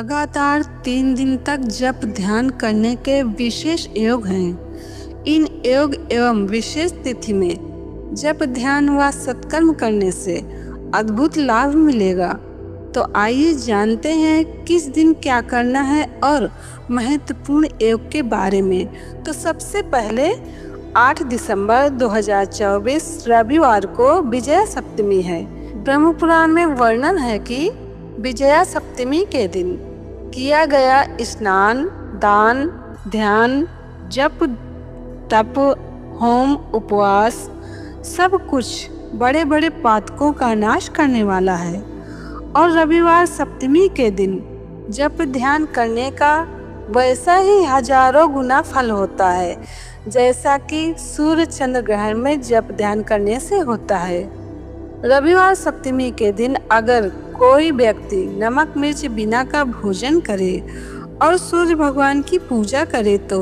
लगातार 3 दिन तक जप ध्यान करने के विशेष योग हैं। इन योग एवं विशेष तिथि में जप ध्यान व सत्कर्म करने से अद्भुत लाभ मिलेगा। तो आइए जानते हैं किस दिन क्या करना है और महत्वपूर्ण योग के बारे में। तो सबसे पहले 8 दिसंबर 2024 रविवार को विजया सप्तमी है। ब्रह्म पुराण में वर्णन है कि विजया सप्तमी के दिन किया गया स्नान, दान, ध्यान, जप, तप, होम, उपवास सब कुछ बड़े बड़े पातकों का नाश करने वाला है। और रविवार सप्तमी के दिन जप ध्यान करने का वैसा ही हजारों गुना फल होता है जैसा कि सूर्य चंद्र ग्रहण में जप ध्यान करने से होता है। रविवार सप्तमी के दिन अगर कोई व्यक्ति नमक मिर्च बिना का भोजन करे और सूर्य भगवान की पूजा करे तो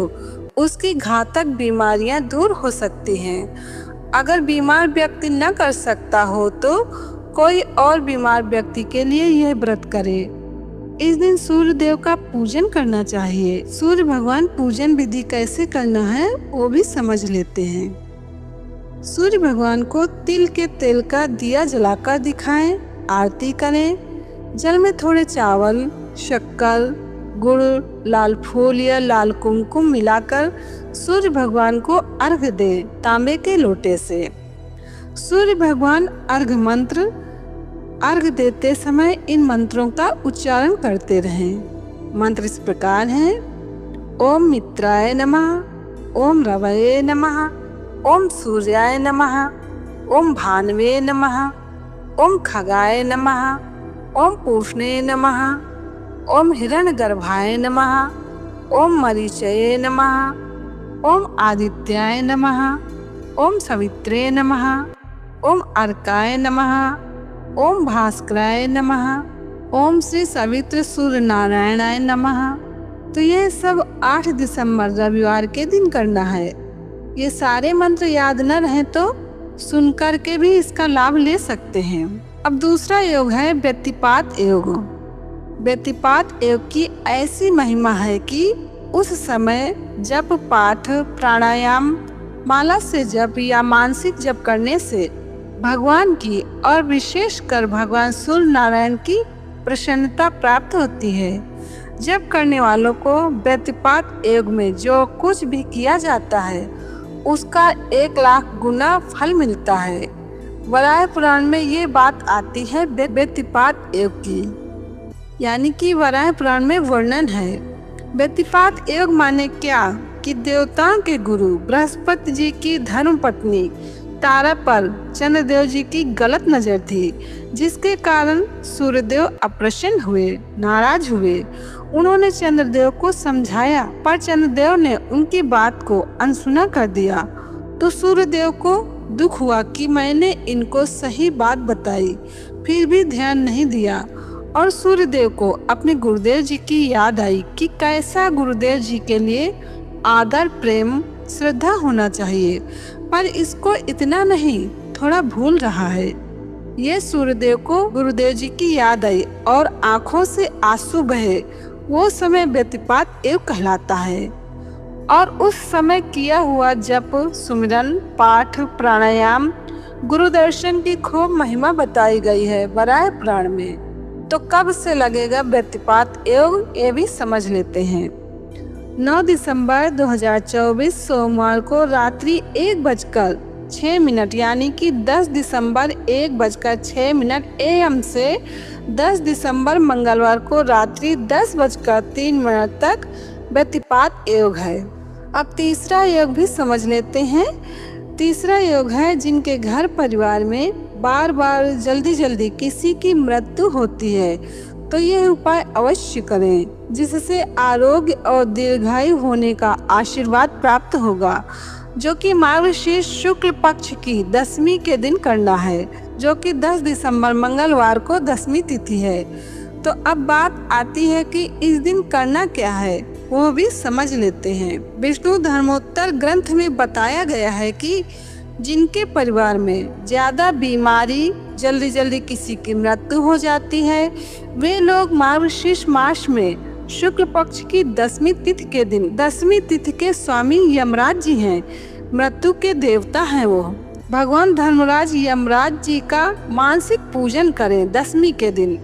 उसकी घातक बीमारियां दूर हो सकती हैं। अगर बीमार व्यक्ति न कर सकता हो तो कोई और बीमार व्यक्ति के लिए यह व्रत करे। इस दिन सूर्य देव का पूजन करना चाहिए। सूर्य भगवान पूजन विधि कैसे करना है वो भी समझ लेते हैं। सूर्य भगवान को तिल के तेल का दिया जलाकर दिखाएं, आरती करें। जल में थोड़े चावल, शक्कर, गुड़, लाल फूल या लाल कुमकुम मिलाकर सूर्य भगवान को अर्घ्य दें तांबे के लोटे से। सूर्य भगवान अर्घ्य मंत्र अर्घ्य देते समय इन मंत्रों का उच्चारण करते रहें। मंत्र इस प्रकार हैं: ओम मित्राय नमः, ओम रवये नमः, ओम सूर्याय नमः, ओम भानवे नमः, ओम खगाय नमः, ओम पूष्णे नमः, ओम हिरण्यगर्भाय नमः, ओम मरीचये नमः, ओम आदित्याय नमः, ओम सवित्रे नमः, ओम अर्काय नमः, ओम भास्कराय नमः, ओम श्री सवित्र सूर्य नारायणाय नमः। तो यह सब 8 दिसंबर रविवार के दिन करना है। ये सारे मंत्र याद न रहे तो सुनकर के भी इसका लाभ ले सकते हैं। अब दूसरा योग है व्यतिपात योग। व्यतिपात योग की ऐसी महिमा है कि उस समय जप, पाठ, प्राणायाम, माला से जप या मानसिक जप करने से भगवान की और विशेषकर भगवान सूर्य नारायण की प्रसन्नता प्राप्त होती है। जप करने वालों को व्यतिपात योग में जो कुछ भी किया जाता है उसका 1 लाख गुना फल मिलता है। वराह पुराण में ये बात आती है व्यतिपात योग की, यानी कि वराह पुराण में वर्णन है। व्यतिपात योग माने क्या कि देवताओं के गुरु बृहस्पति जी की धर्म पत्नी तारा पर चंद्रदेव जी की गलत नजर थी, जिसके कारण सूर्यदेव अप्रसन्न हुए, नाराज हुए। उन्होंने चंद्रदेव को समझाया पर चंद्रदेव ने उनकी बात को अनसुना कर दिया। तो सूर्यदेव को दुख हुआ कि मैंने इनको सही बात बताई, फिर भी ध्यान नहीं दिया। और सूर्यदेव को अपने गुरुदेव जी की याद आई कि कैसा गुरुदेव जी के लिए आदर, प्रेम, श्रद्धा होना चाहिए, पर इसको इतना नहीं, थोड़ा भूल रहा है। ये सूर्यदेव को गुरुदेव जी की याद आई और आंखों से आंसू बहे। वो समय व्यतिपात योग कहलाता है। और उस समय किया हुआ जप, सुमिरन, पाठ, प्राणायाम, गुरु दर्शन की खूब महिमा बताई गई है वराह पुराण में। तो कब से लगेगा व्यतिपात योग ये भी समझ लेते हैं। 9 दिसंबर 2024 सोमवार को रात्रि 1:06 यानी कि 10 दिसंबर 1:06 AM से 10 दिसंबर मंगलवार को रात्रि 10:03 तक व्यतिपात योग है। अब तीसरा योग भी समझ लेते हैं। तीसरा योग है जिनके घर परिवार में बार बार जल्दी जल्दी किसी की मृत्यु होती है तो यह उपाय अवश्य करें, जिससे आरोग्य और दीर्घायु होने का आशीर्वाद प्राप्त होगा, जो कि मार्गशीर्ष शुक्ल पक्ष की 10वीं के दिन करना है, जो कि 10 दिसंबर मंगलवार को 10वीं तिथि है। तो अब बात आती है कि इस दिन करना क्या है, वो भी समझ लेते हैं। विष्णु धर्मोत्तर ग्रंथ में बताया गया है कि जिनके परिवार में ज्यादा बीमारी जल्दी जल्दी किसी की मृत्यु हो जाती है, वे लोग मार्गशीर्ष मास में शुक्ल पक्ष की 10वीं तिथि के दिन, 10वीं तिथि के स्वामी यमराज जी हैं, मृत्यु के देवता हैं वो। भगवान धर्मराज यमराज जी का मानसिक पूजन करें 10वीं के दिन,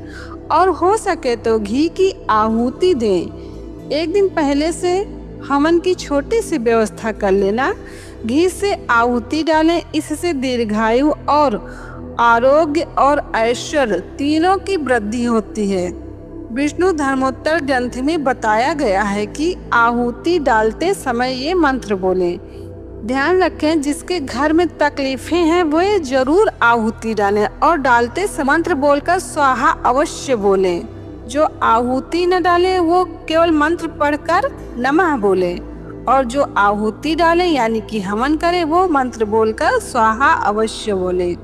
और हो सके तो घी की आहुति दें। एक दिन पहले से हवन की छोटी सी व्यवस्था कर लेना। घी से आहुति डालें, इससे दीर्घायु और आरोग्य और ऐश्वर्य तीनों की वृद्धि होती है। विष्णु धर्मोत्तर ग्रंथ में बताया गया है कि आहुति डालते समय ये मंत्र बोलें। ध्यान रखें, जिसके घर में तकलीफें हैं वो जरूर आहुति डालें, और डालते मंत्र बोलकर स्वाहा अवश्य बोलें। जो आहुति न डालें वो केवल मंत्र पढ़कर नमः बोलें, और जो आहुति डालें यानी कि हवन करें वो मंत्र बोलकर स्वाहा अवश्य बोलें।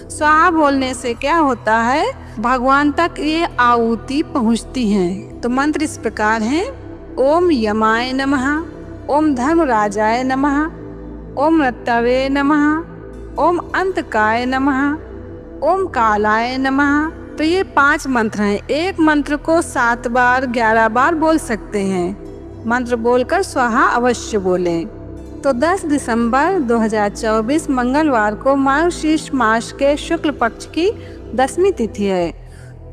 स्वाहा बोलने से क्या होता है, भगवान तक ये आहुति पहुँचती है। तो मंत्र इस प्रकार हैं: ओम यमाय नमः, ओम धर्मराजाय नमः, ओम रत्तवे नमः, ओम अंतकाय नमः, ओम कालाय नमः। तो ये 5 मंत्र हैं। एक मंत्र को 7 बार 11 बार बोल सकते हैं। मंत्र बोलकर स्वाहा अवश्य बोलें। तो 10 दिसंबर 2024 मंगलवार को मार्गशीर्ष मास के शुक्ल पक्ष की 10वीं तिथि है।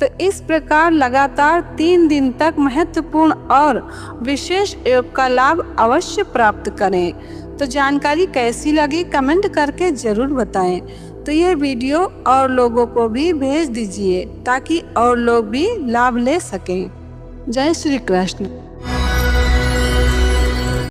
तो इस प्रकार लगातार 3 दिन तक महत्वपूर्ण और विशेष योग का लाभ अवश्य प्राप्त करें। तो जानकारी कैसी लगी कमेंट करके ज़रूर बताएं। तो ये वीडियो और लोगों को भी भेज दीजिए ताकि और लोग भी लाभ ले सकें। जय श्री कृष्ण।